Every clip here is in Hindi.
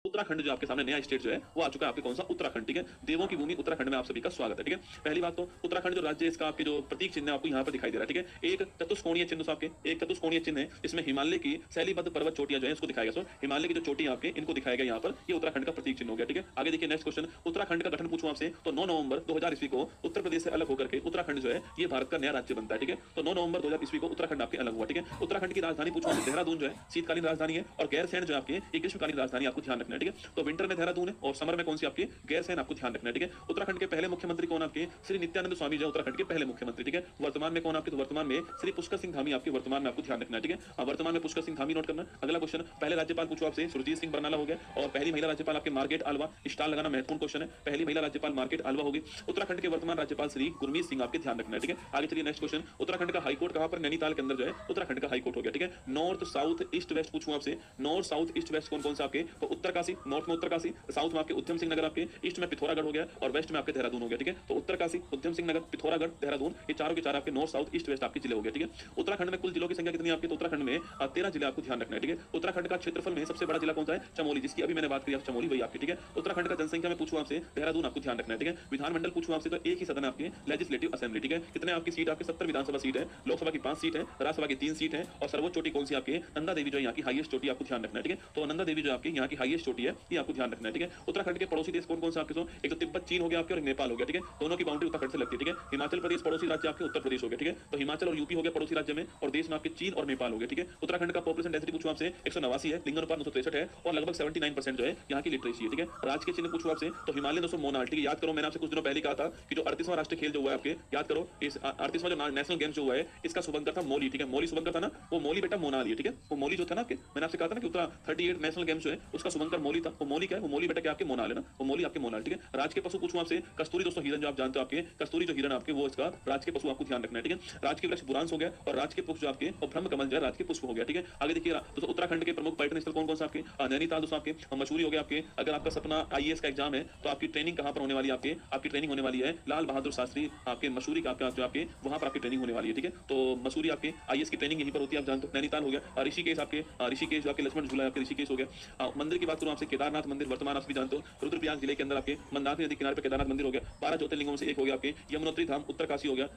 उत्तराखंड जो आपके सामने नया स्टेट जो है वो आ चुका है आपके कौन सा उत्तराखंड। ठीक है, देवों की भूमि उत्तराखंड में आप सभी का स्वागत है। ठीक है, पहली बात तो उत्तराखंड जो राज्य है इसका आपके जो प्रतीक चिन्ह है आपको यहाँ पर दिखाई दे रहा है। ठीक है, एक चतुष्कोणीय चिन्ह आपके एक चतुष्कोणीय चिन्ह है, इसमें हिमालय की शैलीबद्ध पर्वत चोटियां जो है इसको दिखाया गया। हिमालय की जो चोटी आपके इनको दिखाया गया यहाँ पर, ये उत्तराखंड का प्रतीक चिन्ह हो गया। ठीक है, आगे देखिए नेक्स्ट क्वेश्चन, उत्तराखंड का गठन पूछूं आपसे तो 9 नवंबर 2000 ईस्वी को उत्तर प्रदेश से अलग होकर के उत्तराखंड जो है ये भारत का नया राज्य बनता है। ठीक है, तो 9 नवंबर 2000 ईस्वी को उत्तराखंड आपके अलग हुआ। ठीक है, उत्तराखंड की राजधानी पूछूं देहरादून जो है शीतकालीन राजधानी है और गैरसैंण जो आपके एक ग्रीष्मकालीन राजधानी, आपको ध्यान रखना है। ठीक है, तो विंटर में देहरादून है और समर में कौन सी आपकी गैरसैंण, आपको ध्यान रखना है। ठीक है, उत्तराखंड के पहले मुख्यमंत्री कौन आपके श्री नित्यानंद स्वामी जो उत्तराखंड के पहले मुख्यमंत्री। ठीक है, वर्तमान में कौन आपके, तो वर्तमान में श्री पुष्कर सिंह धामी आपके वर्तमान में, आपको ध्यान रखना है। ठीक है, वर्तमान में पुष्कर सिंह धामी नोट करना। अगला क्वेश्चन, पहले राज्यपाल पूछो आपसे सुरजीत सिंह बरनाला हो गया और पहली महिला राज्यपाल आपके मार्गरेट आल्वा, स्टार लगाना महत्वपूर्ण क्वेश्चन है, पहली महिला राज्यपाल मार्गरेट आल्वा होगी। उत्तराखंड के वर्तमान राज्यपाल श्री गुरमीत सिंह, आपके ध्यान रखना है। ठीक है, आगे चलिए नेक्स्ट क्वेश्चन, उत्तराखंड का हाईकोर्ट कहां पर, नैनीताल के अंदर जो है उत्तराखंड का हाईकोर्ट हो गया। ठीक है, नॉर्थ साउथ ईस्ट वेस्ट पूछूं आपसे, नॉर्थ साउथ ईस्ट वेस्ट कौन कौन सा आपके, तो उत्तरकाशी, नॉर्थ में उत्तरकाशी, साउथ में आपके उधम सिंह नगर, आपके ईस्ट में पिथौरागढ़ हो गया और वेस्ट में आपके देहरादून हो गया। ठीक है, तो उत्तरकाशी, उधम सिंह नगर, पिथौरागढ़, देहरादून, ये चारों के चार आपके नॉर्थ साउथ ईस्ट वेस्ट आपके जिले हो गए। ठीक है, उत्तराखंड में कुल जिलों की संख्या कितनी है आपके, तो उत्तराखंड में 13 जिले, आपको ध्यान रखना है। ठीक है, उत्तराखंड का क्षेत्रफल में सबसे बड़ा जिला कौन सा है, चमोली, जिसकी अभी मैंने बात की चमोली वही आपकी। ठीक है, उत्तराखंड का जनसंख्या में पूछूं आपसे देहरादून, आपको ध्यान रखना है। ठीक है, विधानमंडल पूछूं आपसे तो एक ही सदन आपके लेजिस्लेटिव असेंबली। ठीक है, कितने आपकी सीट, आपके 70 विधानसभा सीट है, लोकसभा की 5 सीट है, राज्यसभा की 3 सीट है और सर्वोच्च चोटी कौन सी आपके, नंदा देवी जो यहाँ की हाईएस्ट चोटी, आपको ध्यान रखना है। ठीक है, तो नंदा देवी जो आपकी यहाँ की हाईएस्ट चोटी है ये आपको ध्यान रखना है। ठीक है, उत्तराखंड के पड़ोसी देश कौन कौन से आपके, तो एक तो तिब्बत चीन हो गया आपके और नेपाल हो गया। ठीक है, दोनों की बाउंड्री उत्तराखंड से लगती है। ठीक है, हिमाचल प्रदेश पड़ोसी राज्य आपके उत्तर प्रदेश हो गया। ठीक है, तो हिमाचल और यूपी हो गया पड़ोसी राज्य में और देश में आपके चीन और नेपाल हो गया। ठीक है, उत्तराखंड का पॉपुलेशन डेंसिटी पूछूं आपसे 189 है, लिंगानुपात 963 है और लगभग 79% जो है यहाँ की लिटरेसी है। ठीक है, राज्य के चिन्ह पूछूं आपसे तो हिमालय दोस्तों मोनाल। ठीक है, याद करो मैंने आपसे कुछ दिनों पहले कहा था कि जो 38वां राष्ट्रीय खेल जो हुआ है आपके, याद करो इस 38वां जो नेशनल गेम्स जो हुआ है इसका शुभंकर था मोली। ठीक है, मोली शुभंकर था ना, वो मोली बेटा मोनाल है। ठीक है, वो मोली जो था ना आपके, मैंने आपसे कहा था ना कि उत्तरा 38 नेशनल गेम्स जो है उसका शुभंकर मोली था, वो मोली क्या है, वो मोली बेटा क्या आपके मोनाल है ना, वो मोली आपके मोनाल। ठीक है, राज्य के पशु पूछूं आपसे कस्तूरी दोस्तों हिरन जो आप जानते हो आपके, कस्तूरी जो हिरन आपके वो इसका राज्य के पशु, आपको ध्यान रखना है। ठीक है, राज्य के वृक्ष बुरांश हो गया और राज्य के पुष्प जो आपके और ब्रह्म कमल जो है राज्य के पुष्प हो गया। ठीक है, आगे देखिए दोस्तों उत्तराखंड के प्रमुख पर्यटन स्थल कौन कौन सा आपके, नैनीताल दोस्तों आपके, मसूरी हो गया आपके। अगर आपका सपना आईएएस का एग्जाम है तो आपकी ट्रेनिंग कहां पर होने वाली है, आपकी ट्रेनिंग होने वाली है लाल बहादुर शास्त्री आपके मसूरी का आपके वहां पर आपकी ट्रेनिंग होने वाली है। ठीक है, तो मसूरी आपके आईएएस की ट्रेनिंग यहीं पर होती है, आप जानते हो। नैनीताल हो गया, ऋषिकेश आपके, ऋषिकेश आपके लक्ष्मण झूला आपके ऋषिकेश हो गया। मंदिर की बात करूं आपसे केदारनाथ मंदिर वर्तमान आप भी जानते हो रुद्रप्रयाग जिले के अंदर आपके मंदाकिनी नदी किनारे पर केदारनाथ मंदिर हो गया। 12 ज्योतिर्लिंगों से एक हो गया आपके यमुनोत्री धाम उत्तरकाशी हो गया,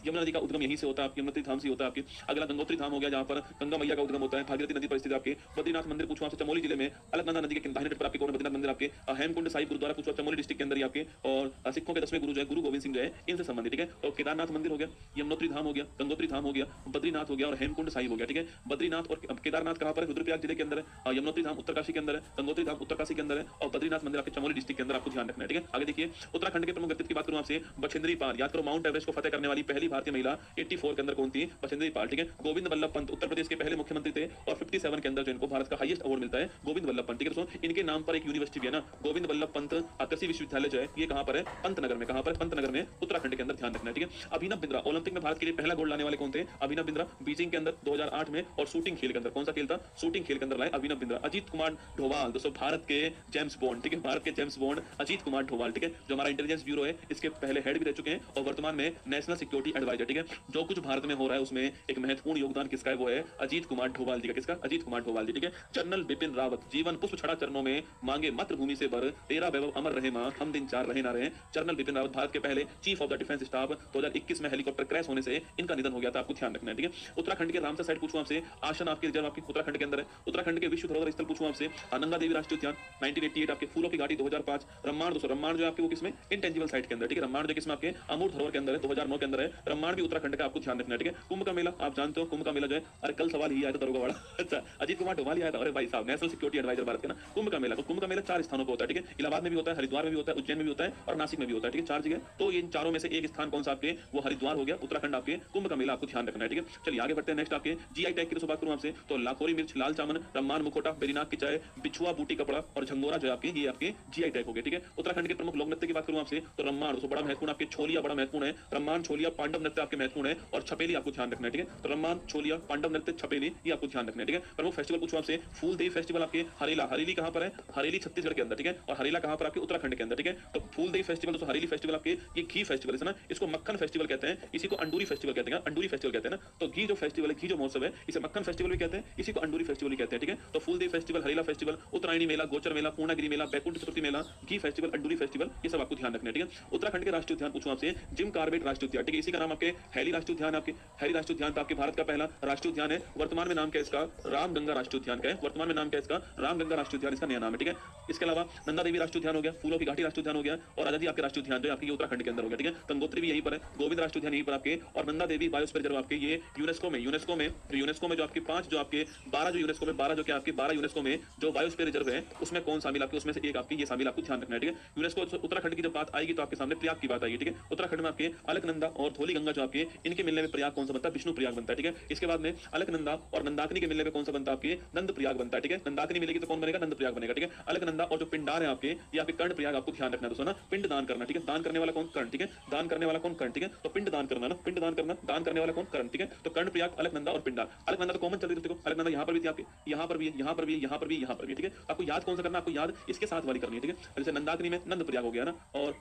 यमुना नदी का उद्गम यहीं से होता है, यमुनोत्री धाम से होता है आपके। अगला गंगोत्री धाम हो गया जहां पर गंगा मैया का उद्गम होता है, भागीरथी नदी पर स्थित आपके। बद्रीनाथ मंदिर पूछो आपसे चमोली जिले में अलकनंदा नदी के दाहिने तट पर आपके कौन बद्रीनाथ मंदिर आपके। हेमकुंड साहिब गुरुद्वारा पूछो चमोली डिस्ट्रिक्ट के अंदर ही आपके और सिखों के 10वें गुरु जो है गुरु गोविंद सिंह जो है इनसे संबंधित। ठीक है, तो केदारनाथ मंदिर हो गया, यमुनोत्री धाम हो गया, गंगोत्री धाम हो गया, बद्रीनाथ हो गया और हेमकुंड साहिब हो गया। ठीक है, बद्रीनाथ और केदारनाथ कहां पर है, रुद्रप्रयाग जिले के अंदर है, यमुनोत्री धाम उत्तरकाशी के अंदर है, गंगोत्री धाम उत्तरकाशी के अंदर है और बद्रीनाथ मंदिर आपके चमोली डिस्ट्रिक्ट के अंदर, आपको ध्यान रखना है। ठीक है, आगे देखिए उत्तराखंड के प्रमुख व्यक्तित्व की बात करूं आपसे बछेंद्री पाल, याद करो माउंट एवरेस्ट को फतेह करने वाली पहली भारतीय महिला 84 के अंदर कौन थी, बछेंद्री पाल। ठीक है, गोविंद वल्लभ पंत उत्तर प्रदेश के पहले मुख्यमंत्री थे और 57 के अंदर जो इनको भारत का हाईएस्ट अवार्ड मिलता है गोविंद वल्लभ पंत। ठीक है दोस्तों, इनके नाम पर एक यूनिवर्सिटी भी है ना, गोविंद वल्लभ पंत कृषि विश्वविद्यालय जो है ये कहां पर है, पंतनगर में। कहां पर, पंतनगर में उत्तराखंड के अंदर, ध्यान रखना है। ठीक है, अभिनव बिंद्रा ओलंपिक में भारत के लिए पहला गोल्ड लाने वाले कौन थे, अभिनव बिंद्रा, बीजिंग के अंदर 2008 में और शूटिंग खेल के अंदर, कौन सा खेल था, शूटिंग खेल के अंदर लाए अभिनव बिंद्रा। अजीत कुमार ढोभाल दोस्तों भारत के जेम्स बॉन्ड। ठीक है, भारत के जेम्स बॉन्ड अजीत कुमार ढोभाल। ठीक है, जो हमारा इंटेलिजेंस ब्यूरो है इसके पहले हेड भी रह चुके हैं और वर्तमान में नेशनल सिक्योरिटी एडवाइजर। ठीक है, जो कुछ भारत में हो रहा है उसमें एक महत्वपूर्ण योगदान किसका है, वो है अजीत कुमार ढोभाल जी का। किसका, अजीत कुमार ढोभाल जी। ठीक है, जनरल बिपिन रावत जीवन पुष्प छड़ा चरणों में मांगे मातृभूमि से बर, तेरा वैभव अमर रहे मां, हम दिन चार रहे ना रहे। जनरल बिपिन रावत भारत के पहले chief of the defence staff, 2021 में हेलीकॉप्टर क्रैश होने से इनका निधन हो गया था, आपको ध्यान रखना है। ठीक है, उत्तराखंड के रामसर साइड पूछूं आपसे, आसन आपके रिजर्व आपके उत्तराखंड के अंदर है। उत्तराखंड के विश्व धरोहर स्थल पूछूं आपसे, नंगा देवी राष्ट्रीय उद्यान 1988 आपके, फूलों की घाटी 2005, रम्माण दोस्तों, रम्माण जो आपके वो किसमें, इंटेंजिबल साइट के अंदर। ठीक है, रम्माण जो किसमें आपके अमूर्त धरोहर के अंदर है, 2009 के अंदर है, रम्माण भी उत्तराखंड का, आपको ध्यान रखना है। ठीक है, कुंभ का मेला आप जानते हो, कुंभ का मेला जो है, अरे कल सवाल ही आया था दरोगा वाला अच्छा अजीत कुमार ढोभाल ही आया था, अरे भाई साहब नेशनल सिक्योरिटी एडवाइजर भारत के ना। कुंभ का मेला, तो कुंभ का मेला 4 स्थानों पर होता है। ठीक है, इलाहाबाद में भी होता है, हरिद्वार में भी होता है, उज्जैन में भी होता है और नासिक में भी होता है। ठीक है, 4 जगह, तो इन चारों में से एक स्थान कौन सा आपके, वो हरिद्वार हो गया, उत्तराखंड आपके कुंभ का मेला, आपको ध्यान रखना है। ठीक है, चलिए आगे बढ़ते हैं। नेक्स्ट आपके जीआई टैग की बात करूं आपसे तो लाखोरी मिर्च, लाल चामन, रम्मान मुखोटा, बेरीनाग की चाय, बिछुआ बूटी कपड़ा और झंगोरा जो आपके ये आपके जीआई टैग हो गए। ठीक है, उत्तराखंड के प्रमुख लोक नृत्य की बात करूं आपसे तो रम्मान दोस्तों बड़ा महत्वपूर्ण, आपके छोलिया बड़ा महत्वपूर्ण है, रम्मान छोलिया पांडव पांडव नृत्य आपके महत्वपूर्ण है, और छपेली आपको ध्यान रखना है, ठीक है। तो रम्मान, छोलिया, पांडव नृत्य, छपेली, ये आपको ध्यान रखना है, ठीक है। प्रमुख फेस्टिवल पूछूं आपसे, फूलदेई फेस्टिवल आपके हरेला, हरेली कहां पर है? हरेली छत्तीसगढ़ के अंदर, ठीक है। और हरेला कहां पर? आपके उत्तराखंड के अंदर, ठीक है। तो फूलदेई फेस्टिवल, तो हरेली फेस्टिवल आपके ये घी फेस्टिवल है ना, इसको मक्खन फेस्टिवल कहते हैं, इसी को अंडूरी फेस्टिवल कहते हैं, अंडूरी फेस्टिवल कहते हैं ना। तो घी जो फेस्टिवल है, घी जो महोत्सव है, इसे मक्खन फेस्टिवल भी कहते हैं, इसी को अंडूरी फेस्टिवल भी कहते हैं, ठीक है। तो फूलदेई फेस्टिवल, हरेला फेस्टिवल, उत्तरायणी मेला, गोचर मेला, पूर्णागिरी मेला, बैकुंठ चतुर्थी मेला, घी फेस्टिवल, अंडूरी फेस्टिवल, ये सब आपको ध्यान रखना है, ठीक है। उत्तराखंड के राष्ट्रीय उद्यान पूछूं आपसे, जिम कार्बेट राष्ट्रीय उद्यान, ठीक है। इसी का नाम आपके हैली राष्ट्रीय उद्यान, आपके हैली राष्ट्रीय उद्यान आपके भारत का पहला राष्ट्रीय उद्यान है। वर्तमान में नाम क्या है इसका? रामगंगा राष्ट्रीय उद्यान का है। वर्तमान में नाम क्या है इसका? रामगंगा राष्ट्रीय उद्यान इसका नया नाम है, ठीक है। इसके अलावा नंदा देवी राष्ट्रीय उद्यान हो गया, फूलों की घाटी राष्ट्रीय उद्यान हो गया, और आजादी आपके राष्ट्रीय उद्यान जो आपके उत्तराखंड के अंदर हो गया, ठीक है। गंगोत्री भी यहीं पर है, गोविंद राष्ट्रीय उद्यान यहीं पर आपके, और नंदा देवी बायोस्फीयर रिजर्व आपके ये यूनेस्को में जो आपके 5 जो आपके 12 जो यूनेस्को में 12 जो क्या आपके 12 यूनेस्को में जो बायोस्फीयर रिजर्व है, उसमें कौन शामिल आपके? उसमें से एक आपकी ये शामिल, आपको ध्यान रखना है, ठीक है। यूनेस्को उत्तराखंड की जब बात आएगी तो आपके सामने प्रयाग की बात आएगी, ठीक है। उत्तराखंड में आपके अलकनंदा और धौली गंगा जो आपके, इनके मिलने में प्रयाग कौन सा बनता है? विष्णु प्रयाग बनता है, ठीक है। इसके बाद में अलकनंदा और नंदाकिनी के मिलने में कौन सा बनता है? आपके नंद प्रयाग बनता है, ठीक है। नंदाकिनी मिलेगी तो कौन बनेगा? नंद प्रयाग बनेगा, ठीक है। अलकनंदा और जो पिंडार है आपके, ये आपके कर्ण प्रयाग, आपको ध्यान रखना है दोस्तों ना। पिंड दान करना, ठीक है। दान करने वाला कौन? कर्ण, ठीक है। दान करने वाला कौन? कर्ण, ठीक है। तो पिंड दान करना ना, पिंड दान करना, दान करने वाला कौन? कर्ण, ठीक है। तो कर्ण प्रयाग, अलकनंदा और पिंडार। अलकनंदा तो कॉमन चल रही है, अलकनंदा यहाँ पर भी थी आपके, यहाँ पर भी है, यहाँ पर भी, यहाँ पर भी, यहाँ पर भी, ठीक है। आपको याद कौन सा करना? आपको याद इसके साथ वाली करनी है, ठीक है। जैसे नंदाकिनी में नंद प्रयाग हो गया ना, और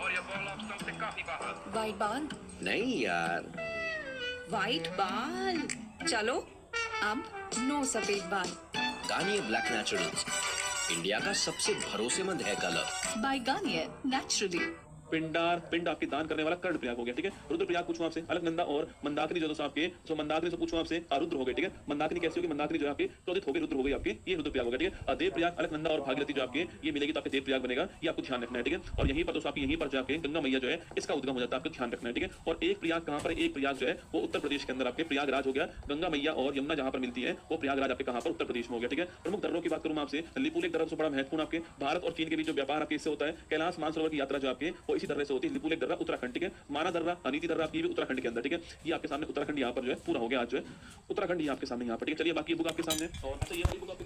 ये बॉल ऑफ से काफी बाहर। वाइट बाल, नहीं यार, वाइट बाल, चलो अब नो सफेद बाल। गार्नियर ब्लैक नेचुरल्स, इंडिया का सबसे भरोसेमंद hair colour. By Garnier naturally. पिंडार, पिंड आपकी दान करने वाला कर्ण प्रयाग हो गया, ठीक है। रुद्र प्रयाग पूछूं आपसे, अलकनंदा और मंदाकिनी जो दोस्तों आपके, सो मंदाकिनी से पूछूं आपसे, रुद्र हो गए, ठीक है। मंदाकिनी कैसी होगी? मंदाकिनी जो आपके क्रोधित हो गई, रुद्र हो गई आपके, ये रुद्र प्रयाग हो गया, ठीक है। देव प्रयाग, अलकनंदा और भागीरथी जो आपके ये मिलेगी तो आपके देव प्रयाग बनेगा, ये आपको ध्यान रखना है, ठीक है। और यहीं पर दोस्तों आपकी यहीं पर जो आपके गंगा मैया जो है इसका उद्गम हो जाता है, आपको ध्यान रखना है, ठीक है। और एक प्रयाग कहां पर? एक प्रयाग जो है वो उत्तर प्रदेश के अंदर आपके प्रयागराज हो गया। गंगा मैया और यमुना जहां पर मिलती है वो प्रयागराज आपके कहां पर? उत्तर प्रदेश में हो गया, ठीक है। प्रमुख दर्रों की बात करूं मैं आपसे, लिपुलेख दर्रा बड़ा महत्वपूर्ण आपके भारत और चीन के बीच जो व्यापार आपके इससे होता है। कैलाश मानसरोवर की यात्रा जो आपके वो इसी दर्रे से होती है, लिपुलेख दर्रा उत्तराखंड, ठीक है। माना दर्रा, अनीति दर्रा आपकी भी उत्तराखंड के अंदर, ठीक है। ये आपके सामने उत्तराखंड यहाँ पर जो है पूरा हो गया आज जो है उत्तराखंड, ये आपके सामने यहाँ पर, ठीक है। चलिए बाकी बुक आपके सामने, और अच्छा ये वाली बुक आपके